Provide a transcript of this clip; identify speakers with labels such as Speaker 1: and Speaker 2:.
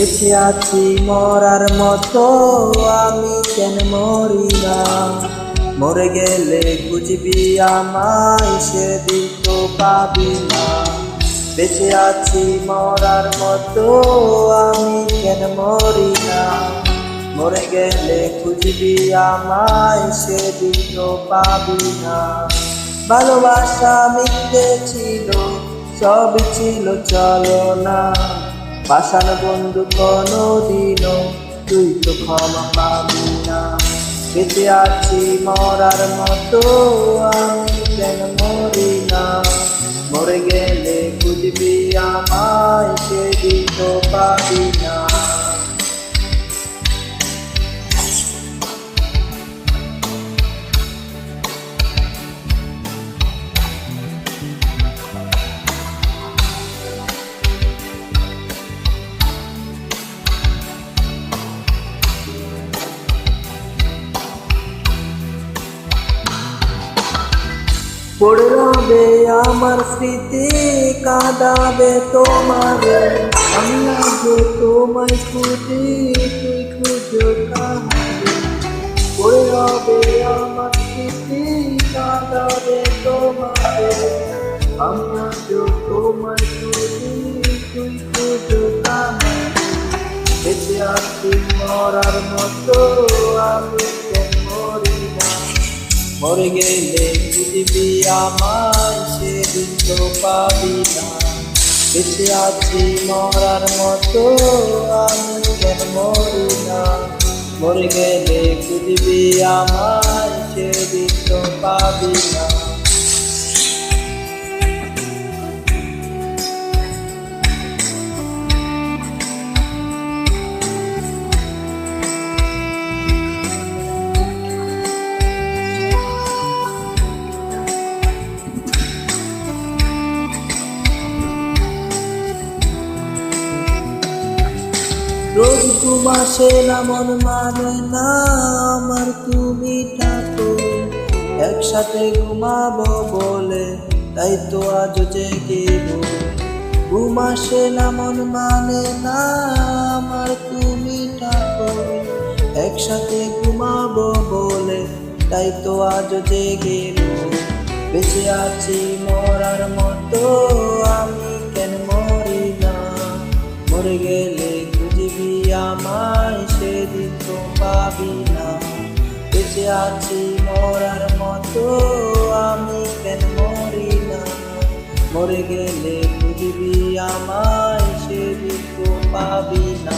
Speaker 1: বেঁচে আছি মরার মতো, আমি কেন মরি না? মরে গেলে খুঁজবি আমায়, সেদিন তো পাবি না। বেঁচে আছি মরার মতো, আমি কেন মরি না? মরে গেলে খুঁজবি আমায়, সেদিন তো পাবি না। ভালোবাসা মিথ্যে ছিল, সবই ছিল চলো না। পাষাণ বন্ধু কোনদিনও তুই তো ক্ষমা পাবি না। বেঁচে আছি মরার মতো, আমি কেন মরি না? মরে গেলে খুঁজবি আমায়, সেদিন তো পাবি না। পড়ে রবে আমার স্মৃতি, কাঁদাবে তোমারে। আমি আজও তোমায় খুঁজি, তুই খুঁজো কাহারে। পড়ে রবে আমার স্মৃতি, কাঁদাবে তোমারে। আমি আজও তোমায় খুঁজি, তুই খুঁজো কাহারে। বেঁচে আছি মরার মতো, আমি কেন মরি না? মরে গেলে খুঁজবি আমায়, সেদিন তো পাবি না। বেঁচে আছি মরার মতো, আমি কেন মরি না? মরে গেলে খুঁজবি আমায়, সেদিন তো পাবি না। রোজ ঘুম আসে না, মন মানে না আমার, তুমি থাকো। একসাথে ঘুমাবো বলে তাই তো আজ জেগেব। ঘুম আসে না, মন মানে না আমার, তুমি থাকো। একসাথে ঘুমাবো বলে তাই তো আজ জেগেব। বেঁচে আছি মরার মতো, আমি কেন মরি না? মরে গেলে খুঁজবি আমায়, সেদিন তো পাবি না। বেঁচে আছি মরার মতো, আমি কেন মরি না? মরে গেলে খুঁজবি আমায়, সেদিন তো পাবি না।